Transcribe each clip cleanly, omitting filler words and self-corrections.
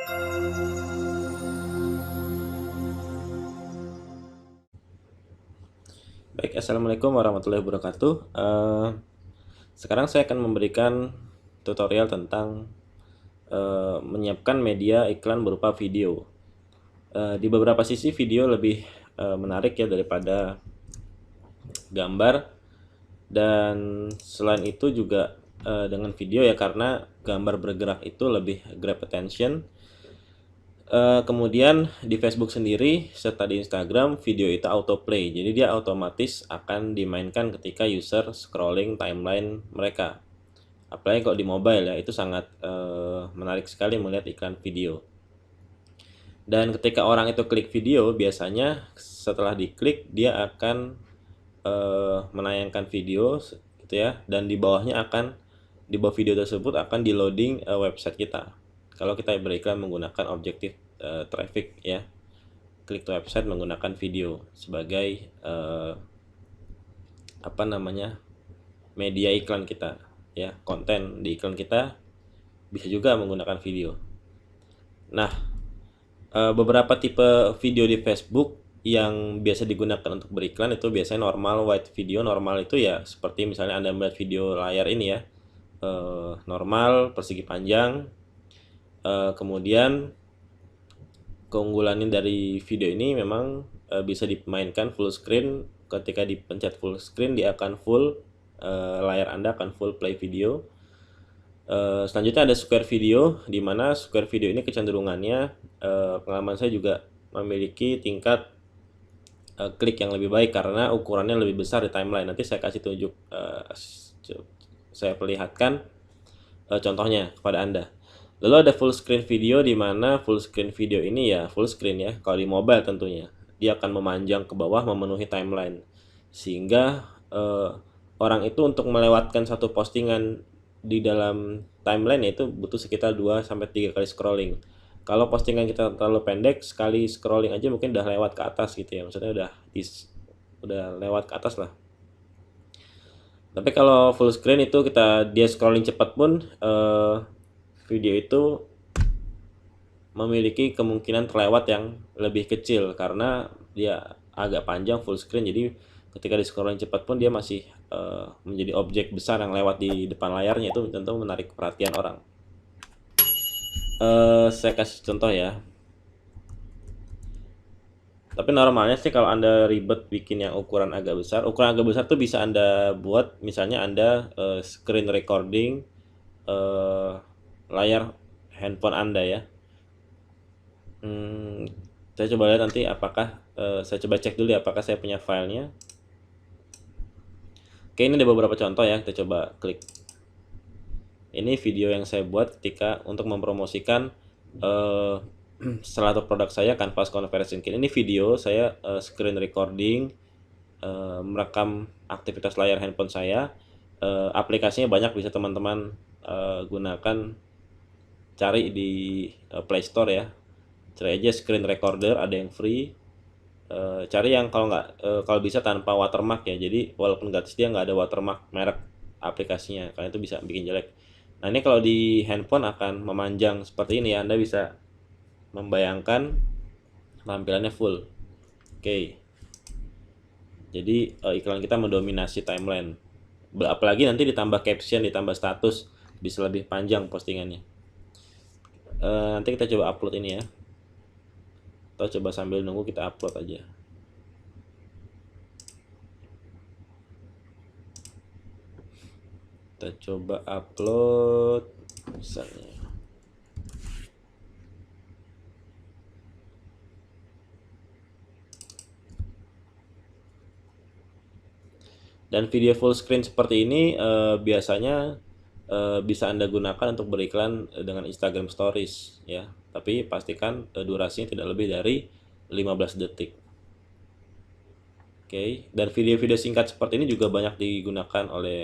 Baik, Assalamualaikum warahmatullahi wabarakatuh. Sekarang saya akan memberikan tutorial tentang menyiapkan media iklan berupa video. Di beberapa sisi video lebih menarik ya daripada gambar, dan selain itu juga dengan video ya, karena gambar bergerak itu lebih grab attention. Kemudian di Facebook sendiri serta di Instagram, video itu autoplay, jadi dia otomatis akan dimainkan ketika user scrolling timeline mereka. Apalagi kalau di mobile ya, itu sangat menarik sekali melihat iklan video. Dan ketika orang itu klik video, biasanya setelah diklik dia akan menayangkan video gitu ya, dan di bawahnya di bawah video tersebut akan di loading website kita. Kalau kita beriklan menggunakan objektif traffic ya, klik to website menggunakan video sebagai media iklan kita ya, konten di iklan kita bisa juga menggunakan video. Nah, beberapa tipe video di Facebook yang biasa digunakan untuk beriklan itu biasanya normal, wide video. Normal itu ya seperti misalnya Anda melihat video layar ini ya, normal, persegi panjang. Kemudian keunggulannya dari video ini memang bisa dimainkan full screen. Ketika dipencet full screen dia akan full, layar Anda akan full play video. Selanjutnya ada square video, di mana square video ini kecenderungannya, pengalaman saya juga memiliki tingkat klik yang lebih baik karena ukurannya lebih besar di timeline. Nanti saya kasih tunjuk, saya perlihatkan contohnya kepada Anda. Lalu ada full screen video, di mana full screen video ini ya full screen ya, kalau di mobile tentunya dia akan memanjang ke bawah memenuhi timeline, sehingga orang itu untuk melewatkan satu postingan di dalam timeline itu butuh sekitar 2-3 kali scrolling. Kalau postingan kita terlalu pendek, sekali scrolling aja mungkin udah lewat ke atas gitu ya, maksudnya udah lewat ke atas lah. Tapi kalau full screen itu dia scrolling cepat pun video itu memiliki kemungkinan terlewat yang lebih kecil karena dia agak panjang full screen. Jadi ketika di scrolling cepat pun dia masih menjadi objek besar yang lewat di depan layarnya, itu tentu menarik perhatian orang. Saya kasih contoh ya. Tapi normalnya sih kalau Anda ribet bikin yang ukuran agak besar tuh bisa Anda buat, misalnya Anda screen recording layar handphone Anda ya. Saya coba lihat nanti apakah saya coba cek dulu ya apakah saya punya filenya. Oke, ini ada beberapa contoh ya, kita coba klik. Ini video yang saya buat ketika untuk mempromosikan salah satu produk saya, Canvas Conversion Kit. Ini video saya screen recording, merekam aktivitas layar handphone saya. Aplikasinya banyak, bisa teman-teman gunakan, cari di Play Store ya. Cari aja screen recorder, ada yang free. Cari yang kalau bisa tanpa watermark ya, jadi walaupun gratis dia nggak ada watermark merek aplikasinya, karena itu bisa bikin jelek. Nah, ini kalau di handphone akan memanjang seperti ini ya, Anda bisa membayangkan tampilannya full. Oke, jadi iklan kita mendominasi timeline, apalagi nanti ditambah caption, ditambah status, bisa lebih panjang postingannya. Nanti kita coba upload ini ya, atau coba sambil nunggu kita upload aja. Kita coba upload misalnya. Dan video full screen seperti ini biasanya bisa Anda gunakan untuk beriklan dengan Instagram Stories ya. Tapi pastikan durasinya tidak lebih dari 15 detik. Oke, dan video-video singkat seperti ini juga banyak digunakan oleh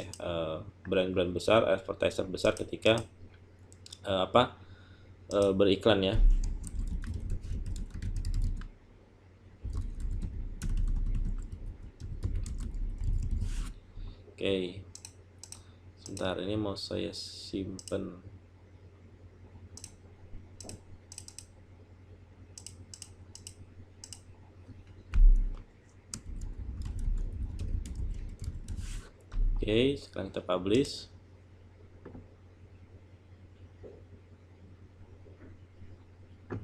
brand-brand besar, advertiser besar ketika beriklan ya. Oke, sebentar, ini mau saya simpen. Oke, sekarang kita publish.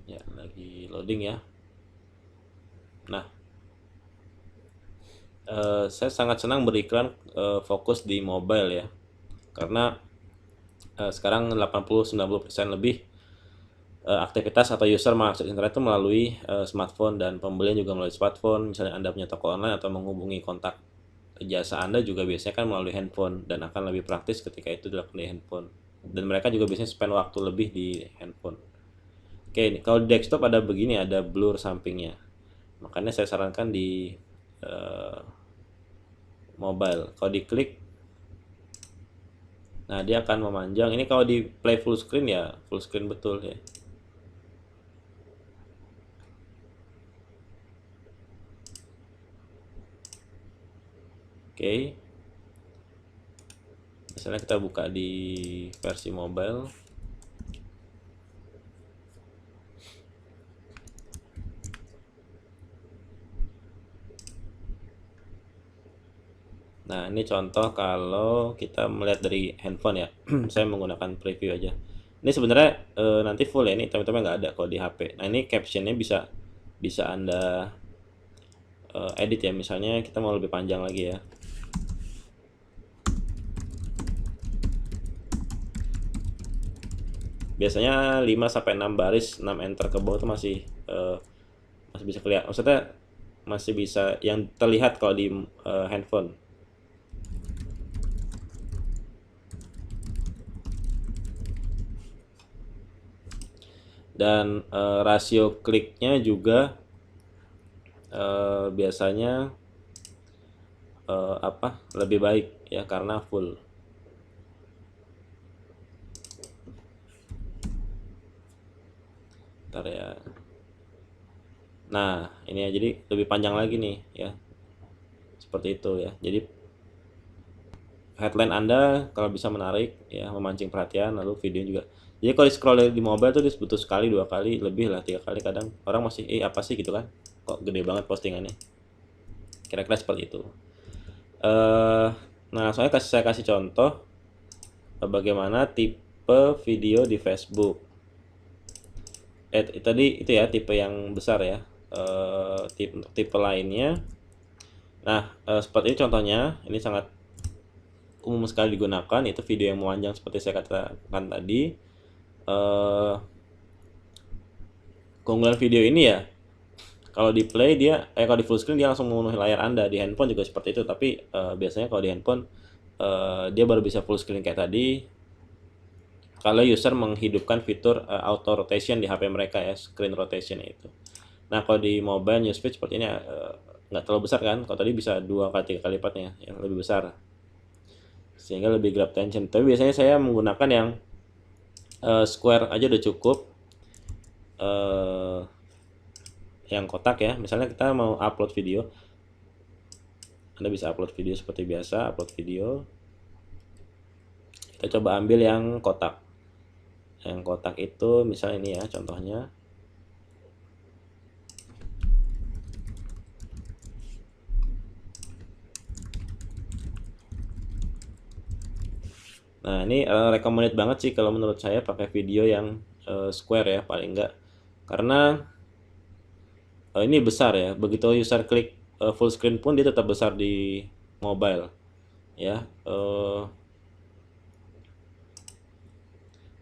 Ya, lagi loading ya. Nah, saya sangat senang beriklan fokus di mobile ya, karena sekarang 80-90% lebih aktivitas atau user mengakses internet itu melalui smartphone, dan pembelian juga melalui smartphone. Misalnya Anda punya toko online atau menghubungi kontak jasa Anda juga biasanya kan melalui handphone, dan akan lebih praktis ketika itu dilakukan di handphone. Dan mereka juga biasanya spend waktu lebih di handphone. Oke, kalau di desktop ada begini, ada blur sampingnya. Makanya saya sarankan di eh, mobile. Kalau diklik, nah dia akan memanjang. Ini kalau di play full screen ya full screen betul ya. Oke, misalnya kita buka di versi mobile. Nah, ini contoh kalau kita melihat dari handphone ya. Saya menggunakan preview aja. Ini sebenarnya nanti full ya, ini teman-teman nggak ada kalau di HP. Nah, ini captionnya bisa bisa Anda edit ya. Misalnya kita mau lebih panjang lagi ya. Biasanya 5 sampai 6 baris, 6 enter ke bawah itu masih bisa kelihatan. Maksudnya masih bisa yang terlihat kalau di handphone. Dan rasio kliknya juga biasanya lebih baik ya karena full. Ntar ya. Nah, ini ya, jadi lebih panjang lagi nih ya. Seperti itu ya. Jadi headline Anda kalau bisa menarik ya, memancing perhatian, lalu video juga. Jadi kalau di scroll di mobile tuh butuh sekali, 2 kali, lebih lah 3 kali, kadang orang masih apa sih gitu kan? Kok gede banget postingannya. Kira-kira seperti itu. Nah, saya kasih contoh bagaimana tipe video di Facebook. Tadi itu ya tipe yang besar ya. Tipe lainnya. Nah, seperti ini contohnya. Ini sangat umum sekali digunakan. Itu video yang memanjang seperti saya katakan tadi. Keunggulan video ini ya, kalau di play kalau di full screen dia langsung memenuhi layar Anda. Di handphone juga seperti itu, tapi biasanya kalau di handphone dia baru bisa full screen kayak tadi kalau user menghidupkan fitur auto rotation di HP mereka ya, screen rotation itu. Nah, kalau di mobile newsfeed seperti ini nggak terlalu besar kan. Kalau tadi bisa 2 kali 3 kali lipatnya yang lebih besar, sehingga lebih grab attention. Tapi biasanya saya menggunakan yang square aja udah cukup. Yang kotak ya, misalnya kita mau upload video, Anda bisa upload video seperti biasa, upload video. Kita coba ambil yang kotak. Yang kotak itu misalnya ini ya contohnya. Nah, ini recommended banget sih kalau menurut saya pakai video yang square ya, paling enggak. Karena ini besar ya, begitu user klik full screen pun dia tetap besar di mobile ya.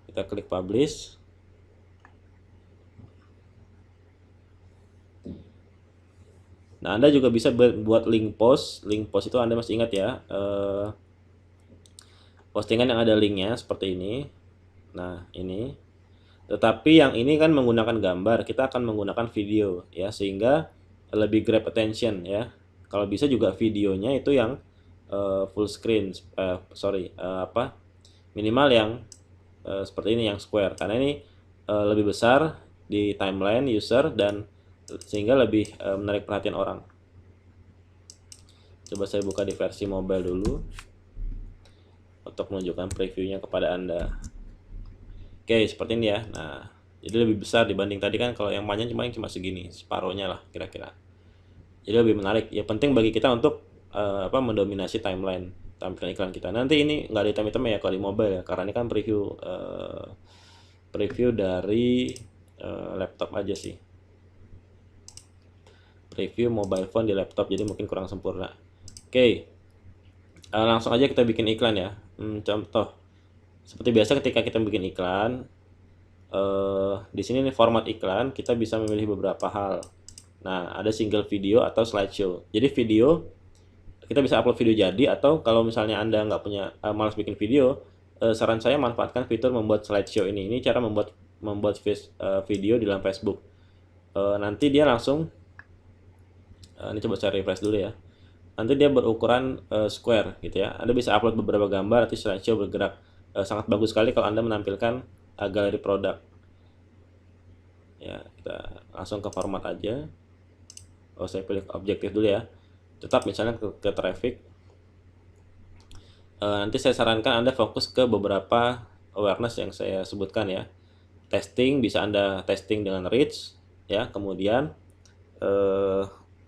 Kita klik publish. Nah, Anda juga bisa buat link post. Link post itu Anda masih ingat ya, postingan yang ada linknya seperti ini. Nah, ini. Tetapi yang ini kan menggunakan gambar, kita akan menggunakan video ya, sehingga lebih grab attention ya. Kalau bisa juga videonya itu yang full screen, minimal yang seperti ini, yang square, karena ini lebih besar di timeline user dan sehingga lebih menarik perhatian orang. Coba saya buka di versi mobile dulu untuk menunjukkan previewnya kepada Anda. Oke, seperti ini ya. Nah, jadi lebih besar dibanding tadi kan. Kalau yang panjang cuma segini, separohnya lah kira-kira. Jadi lebih menarik. Ya penting bagi kita untuk mendominasi timeline. tampilan iklan kita. Nanti ini nggak ada item-item ya kalau di mobile ya, karena ini kan preview dari laptop aja sih, preview mobile phone di laptop, jadi mungkin kurang sempurna. Oke, langsung aja kita bikin iklan ya. Contoh seperti biasa ketika kita bikin iklan, di sini nih format iklan kita bisa memilih beberapa hal. Nah, ada single video atau slideshow. Jadi video kita bisa upload video jadi, atau kalau misalnya Anda nggak punya malas bikin video, saran saya manfaatkan fitur membuat slideshow ini. Ini cara membuat video di dalam Facebook. Nanti dia langsung ini coba saya refresh dulu ya. Nanti dia berukuran square gitu ya. Anda bisa upload beberapa gambar, nanti slideshow bergerak. Sangat bagus sekali kalau Anda menampilkan galeri produk. Ya, kita langsung ke format aja. Saya pilih objektif dulu ya. Tetap misalnya ke traffic. Nanti saya sarankan Anda fokus ke beberapa awareness yang saya sebutkan ya. Testing, bisa Anda testing dengan reach ya. Kemudian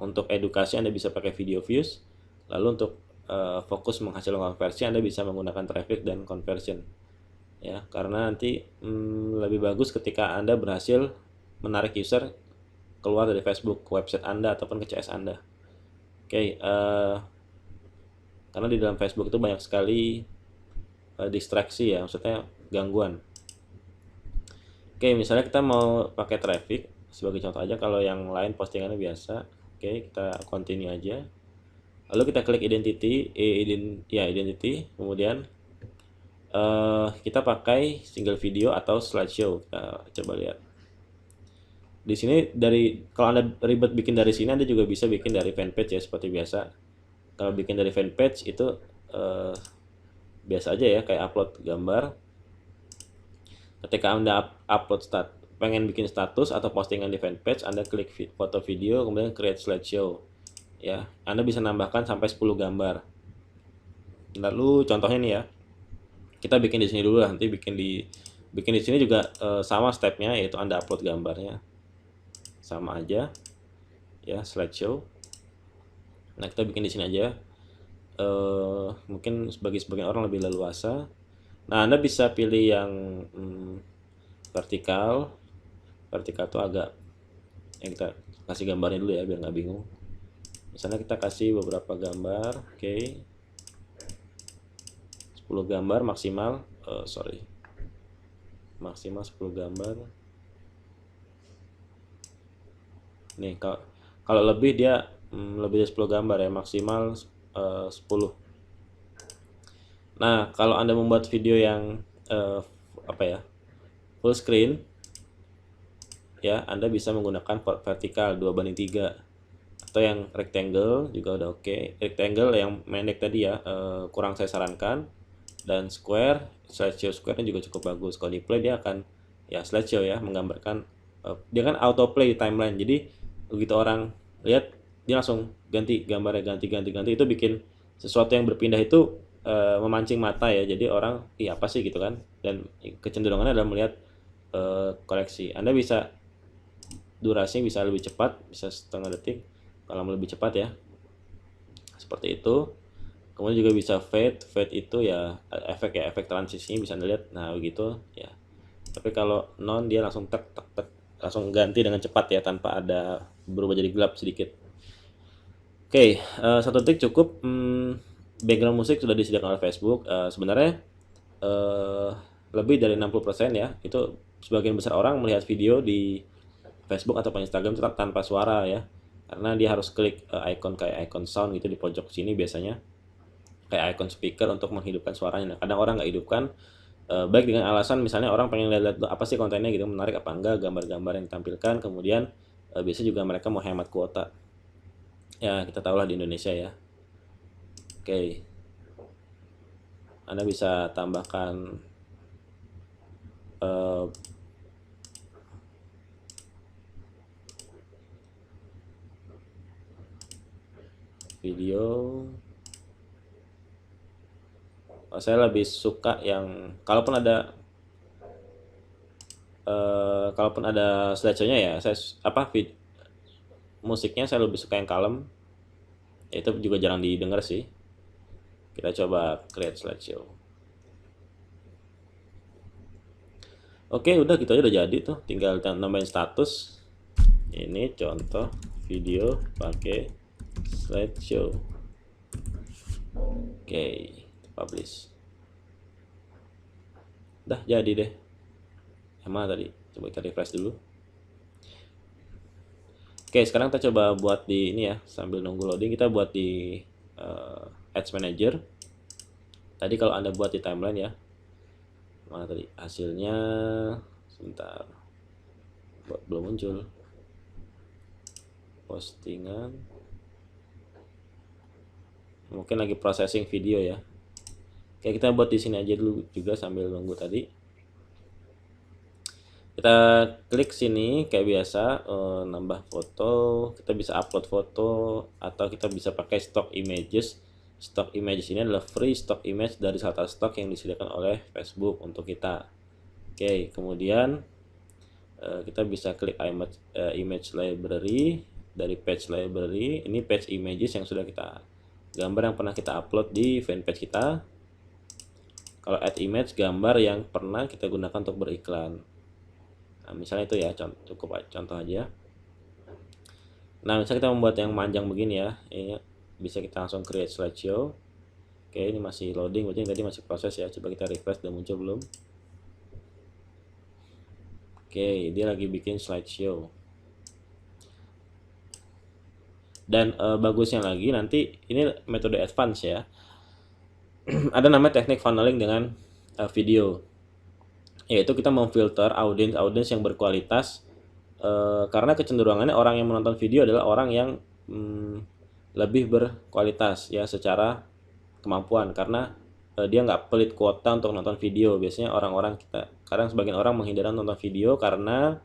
untuk edukasi Anda bisa pakai video views. Lalu untuk fokus menghasilkan konversi Anda bisa menggunakan traffic dan conversion ya, karena nanti lebih bagus ketika Anda berhasil menarik user keluar dari Facebook ke website Anda ataupun ke CS Anda. Oke, karena di dalam Facebook itu banyak sekali distraksi ya, maksudnya gangguan. Oke, misalnya kita mau pakai traffic sebagai contoh aja, kalau yang lain postingannya biasa. Oke, kita continue aja. Lalu kita klik identity, kemudian kita pakai single video atau slideshow. Kita coba lihat. Di sini kalau Anda ribet bikin dari sini, Anda juga bisa bikin dari fanpage ya seperti biasa. Kalau bikin dari fanpage itu biasa aja ya, kayak upload gambar. Ketika Anda pengen bikin status atau postingan di fanpage, Anda klik foto video, kemudian create slideshow. Ya, Anda bisa nambahkan sampai 10 gambar. Lalu contohnya nih ya, kita bikin di sini dulu lah, nanti bikin di sini juga sama stepnya, yaitu Anda upload gambarnya, sama aja ya, slideshow. Nah, kita bikin di sini aja. Mungkin sebagian orang lebih leluasa. Nah, Anda bisa pilih yang vertikal tuh agak, yang kita kasih gambarnya dulu ya biar nggak bingung. Misalnya kita kasih beberapa gambar, oke. 10 gambar maksimal, maksimal 10 gambar. Nih, kalau lebih dia lebih dari 10 gambar ya, maksimal 10. Nah, kalau Anda membuat video yang full screen ya, Anda bisa menggunakan vertikal 2:3, atau yang rectangle juga udah oke. Rectangle yang pendek tadi ya, kurang saya sarankan. Dan slideshow square juga cukup bagus. Kalau di play dia akan ya slideshow ya, menggambarkan dia kan auto play di timeline. Jadi begitu orang lihat, dia langsung ganti gambarnya, ganti. Itu bikin sesuatu yang berpindah itu memancing mata ya. Jadi orang, apa sih gitu kan. Dan kecenderungannya adalah melihat koleksi. Anda bisa durasinya bisa lebih cepat, bisa setengah detik kalau lebih cepat ya, seperti itu. Kemudian juga bisa fade itu ya efek transisinya bisa Anda lihat. Nah begitu ya. Tapi kalau non, dia langsung tek langsung ganti dengan cepat ya, tanpa ada berubah jadi gelap sedikit. Oke, 1 detik cukup. Background musik sudah disediakan oleh Facebook. Sebenarnya lebih dari 60% ya, itu sebagian besar orang melihat video di Facebook atau Instagram tetap tanpa suara ya, karena dia harus klik kayak icon sound gitu di pojok sini biasanya, kayak icon speaker untuk menghidupkan suaranya. Nah, kadang orang nggak hidupkan, baik dengan alasan misalnya orang pengen lihat apa sih kontennya gitu, menarik apa enggak, gambar-gambar yang ditampilkan. Kemudian biasa juga mereka mau hemat kuota ya, kita tahulah di Indonesia ya. Oke, Anda bisa tambahkan video. Saya lebih suka yang kalaupun ada slideshow-nya ya, musiknya saya lebih suka yang kalem. Itu juga jarang didengar sih. Kita coba create slideshow. Oke, udah gitu aja udah jadi tuh, tinggal nambahin status. Ini contoh video pakai slideshow. Oke, publish. Dah jadi deh. Emang tadi coba kita refresh dulu. Oke, sekarang kita coba buat di ini ya, sambil nunggu loading kita buat di Ads Manager. Tadi kalau Anda buat di timeline ya, mana tadi hasilnya, sebentar, belum muncul postingan, mungkin lagi processing video ya. Oke, kita buat di sini aja dulu juga sambil nunggu tadi. Kita klik sini kayak biasa, nambah foto, kita bisa upload foto atau kita bisa pakai stock images. Stock images ini adalah free stock image dari Shutterstock yang disediakan oleh Facebook untuk kita. Oke, kemudian kita bisa klik image library. Dari page library, ini page images yang sudah kita gambar yang pernah kita upload di fanpage kita. Kalau add image, gambar yang pernah kita gunakan untuk beriklan. Nah, misalnya itu ya, cukup contoh aja. Nah, misalnya kita membuat yang panjang begini ya, ini bisa kita langsung create slideshow. Oke, ini masih loading, berarti tadi masih proses ya. Coba kita refresh, udah muncul belum? Oke, dia lagi bikin slideshow. Dan bagusnya lagi nanti ini metode advance ya. Ada namanya teknik funneling dengan video, yaitu kita memfilter audiens yang berkualitas, karena kecenderungannya orang yang menonton video adalah orang yang lebih berkualitas ya secara kemampuan, karena dia nggak pelit kuota untuk nonton video. Biasanya orang-orang kadang sebagian orang menghindari nonton video karena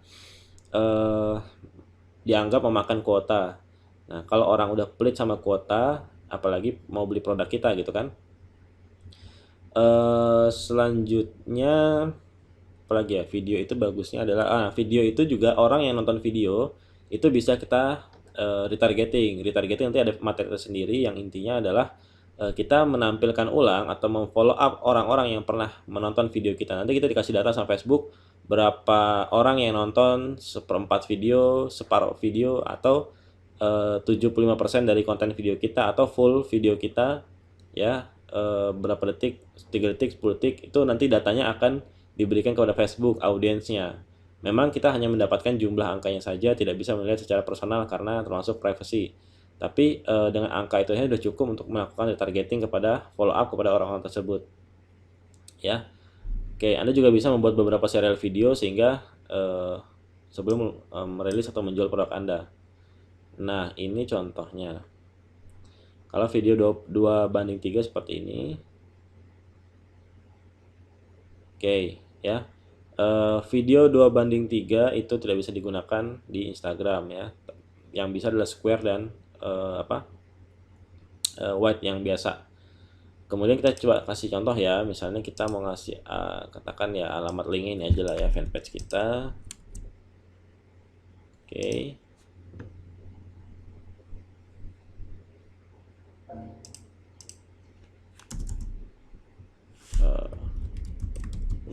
dianggap memakan kuota. Nah, kalau orang udah pelit sama kuota, apalagi mau beli produk kita gitu kan. Selanjutnya apalagi ya, video itu bagusnya adalah video itu juga orang yang nonton video itu bisa kita retargeting nanti ada materi tersendiri yang intinya adalah kita menampilkan ulang atau memfollow up orang-orang yang pernah menonton video kita. Nanti kita dikasih data sama Facebook berapa orang yang nonton seperempat video, separuh video, atau 75% dari konten video kita atau full video kita ya, berapa detik, 3 detik, 10 detik, itu nanti datanya akan diberikan kepada Facebook audiensnya. Memang kita hanya mendapatkan jumlah angkanya saja, tidak bisa melihat secara personal karena termasuk privacy. Tapi dengan angka itu sudah cukup untuk melakukan retargeting kepada follow up kepada orang-orang tersebut. Ya. Oke, Anda juga bisa membuat beberapa serial video sehingga sebelum merilis atau menjual produk Anda. Nah, ini contohnya. Kalau video 2:3 seperti ini. Oke, ya. Video 2:3 itu tidak bisa digunakan di Instagram ya. Yang bisa adalah square dan white yang biasa. Kemudian kita coba kasih contoh ya, misalnya kita mau ngasih katakan ya alamat link ini aja lah ya, fanpage kita. Oke.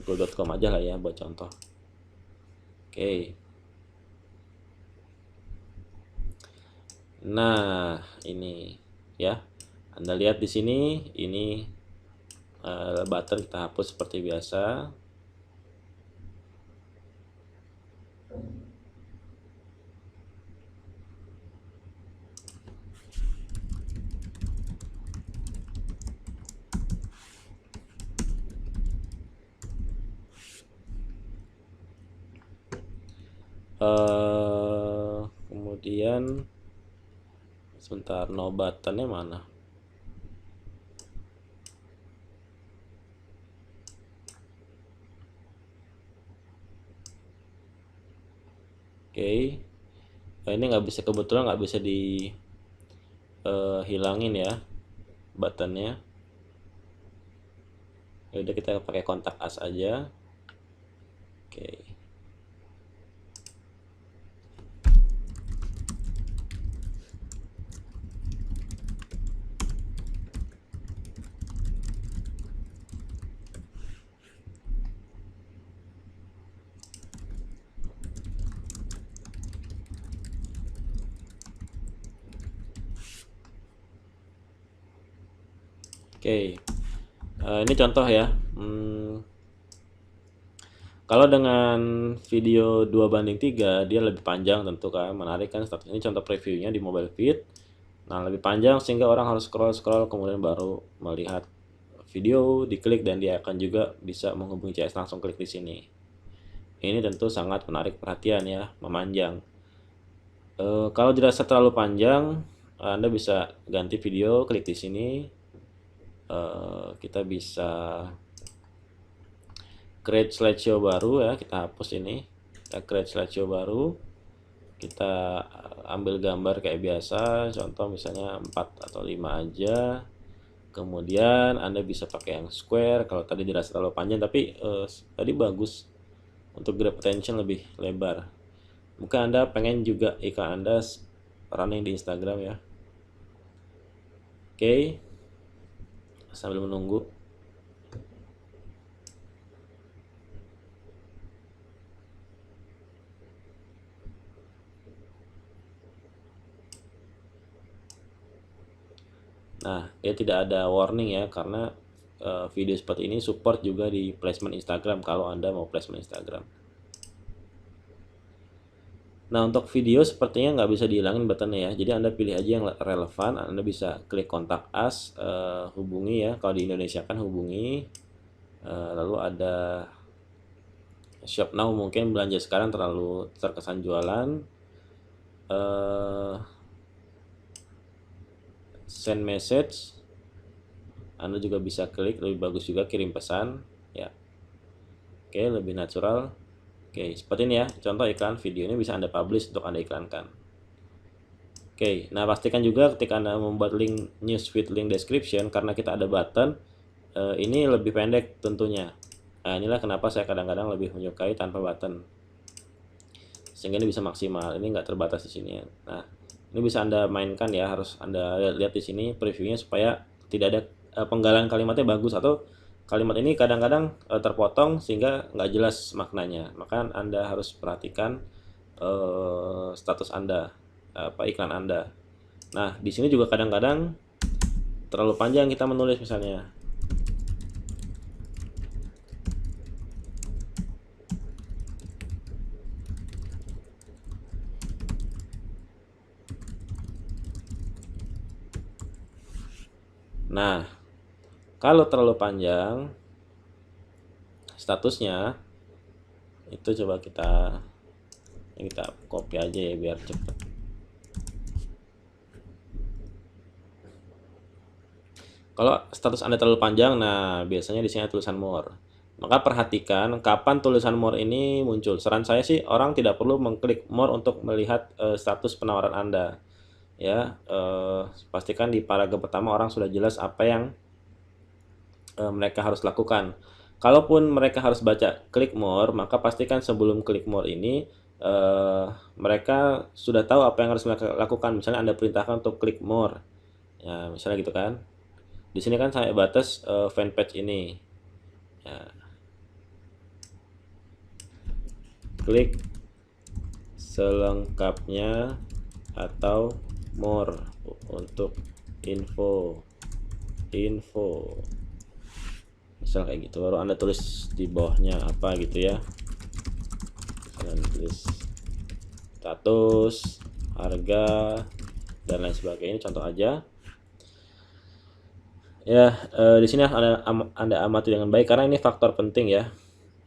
Google.com aja lah ya buat contoh. Oke. Nah, ini ya. Anda lihat di sini, ini button kita hapus seperti biasa. Kemudian sebentar, no buttonnya mana? Oke. Ini nggak bisa, kebetulan nggak bisa hilangin ya buttonnya. Udah kita pakai kontak as aja. Oke. Oke, ini contoh ya. Kalau dengan video 2:3 dia lebih panjang tentu kan, menarik kan status. Ini contoh previewnya di mobile feed. Nah, lebih panjang sehingga orang harus scroll kemudian baru melihat video, diklik dan dia akan juga bisa menghubungi CS langsung klik di sini. Ini tentu sangat menarik perhatian ya, memanjang. Kalau dirasa terlalu panjang, Anda bisa ganti video, klik di sini. Kita bisa create slideshow baru ya, kita hapus ini, kita create slideshow baru, kita ambil gambar kayak biasa, contoh misalnya 4 atau 5 aja. Kemudian Anda bisa pakai yang square kalau tadi dirasa terlalu panjang, tapi tadi bagus untuk grab attention lebih lebar. Mungkin Anda pengen juga iklan Anda running di Instagram ya. Oke, sambil menunggu. Nah, dia tidak ada warning ya, karena video seperti ini support juga di placement Instagram kalau Anda mau placement Instagram. Nah, untuk video sepertinya nggak bisa dihilangin buttonnya ya, jadi Anda pilih aja yang relevan. Anda bisa klik kontak us, hubungi ya, kalau di Indonesia kan hubungi, lalu ada shop now, mungkin belanja sekarang terlalu terkesan jualan, send message, Anda juga bisa klik, lebih bagus juga kirim pesan ya. Oke, lebih natural. Oke, seperti ini ya, contoh iklan video ini bisa Anda publish untuk Anda iklankan. Oke, nah pastikan juga ketika Anda membuat link newsfeed link description, karena kita ada button, ini lebih pendek tentunya. Nah, inilah kenapa saya kadang-kadang lebih menyukai tanpa button, sehingga ini bisa maksimal, ini nggak terbatas di sini ya. Nah, ini bisa Anda mainkan ya, harus Anda lihat di sini previewnya supaya tidak ada penggalan kalimatnya bagus, atau kalimat ini kadang-kadang terpotong sehingga nggak jelas maknanya. Maka Anda harus perhatikan status Anda, iklan Anda. Nah, di sini juga kadang-kadang terlalu panjang kita menulis misalnya. Nah, kalau terlalu panjang statusnya, itu coba kita copy aja ya biar cepet. Kalau status Anda terlalu panjang, nah biasanya di sini ada tulisan more. Maka perhatikan kapan tulisan more ini muncul. Saran saya sih orang tidak perlu mengklik more untuk melihat status penawaran Anda. Ya, pastikan di paragraf pertama orang sudah jelas apa yang mereka harus lakukan. Kalaupun mereka harus baca klik more, maka pastikan sebelum klik more ini mereka sudah tahu apa yang harus mereka lakukan. Misalnya Anda perintahkan untuk klik more, ya misalnya gitu kan. Di sini kan saya batas fanpage ini. Ya. Klik selengkapnya atau more untuk info. Misal kayak gitu, baru Anda tulis di bawahnya apa gitu ya. Kalian tulis status, harga, dan lain sebagainya, contoh aja. Ya, di sini Anda amati dengan baik karena ini faktor penting ya.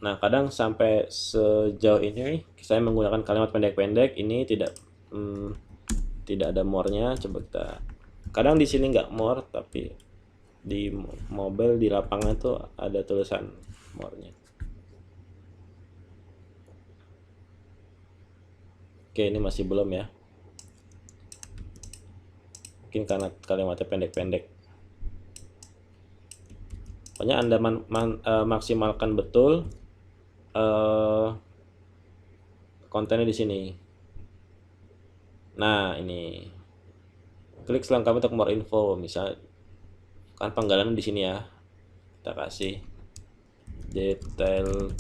Nah, kadang sampai sejauh ini saya menggunakan kalimat pendek-pendek, ini tidak ada more-nya. Coba kita, kadang di sini nggak more, tapi di mobile di lapangan tuh ada tulisan more-nya. Oke, ini masih belum ya. Mungkin karena kalimatnya pendek-pendek. Pokoknya Anda maksimalkan betul kontennya di sini. Nah, ini klik selengkapnya untuk more info. Misal kan penggalan di sini ya, kita kasih detail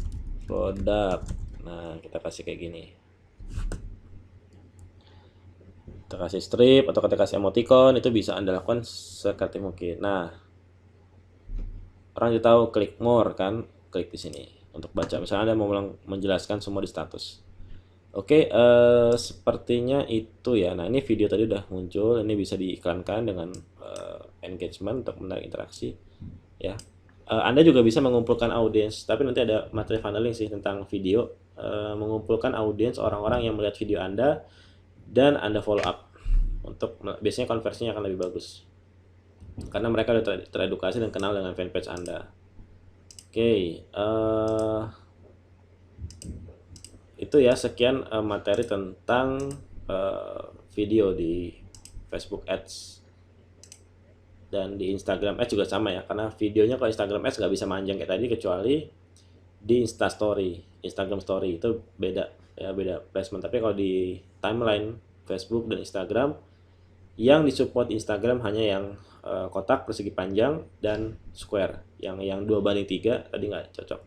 produk. Nah, kita kasih kayak gini, kita kasih strip atau kita kasih emoticon, itu bisa Anda lakukan sekreatif mungkin. Nah, orang tahu klik more kan, klik di sini untuk baca. Misalnya Anda mau menjelaskan semua di status. Oke, sepertinya itu ya. Nah, ini video tadi udah muncul, ini bisa diiklankan dengan engagement untuk menarik interaksi ya. Anda juga bisa mengumpulkan audiens, tapi nanti ada materi funneling sih tentang video, mengumpulkan audiens orang-orang yang melihat video Anda dan Anda follow up. Untuk biasanya konversinya akan lebih bagus karena mereka sudah teredukasi dan kenal dengan fanpage Anda. Oke, itu ya, sekian materi tentang video di Facebook Ads. Dan di Instagram Ads juga sama ya, karena videonya kalau Instagram Ads nggak bisa manjang kayak tadi, kecuali di Instagram Story itu beda ya, beda placement. Tapi kalau di timeline Facebook dan Instagram, yang disupport Instagram hanya yang kotak persegi panjang dan square. Yang 2:3 tadi nggak cocok,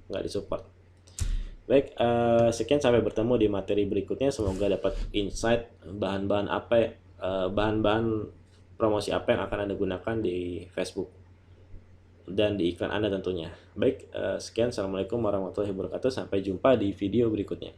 nggak disupport. Baik, sekian, sampai bertemu di materi berikutnya. Semoga dapat insight bahan-bahan promosi apa yang akan Anda gunakan di Facebook dan di iklan Anda tentunya. Baik, sekian. Assalamualaikum warahmatullahi wabarakatuh. Sampai jumpa di video berikutnya.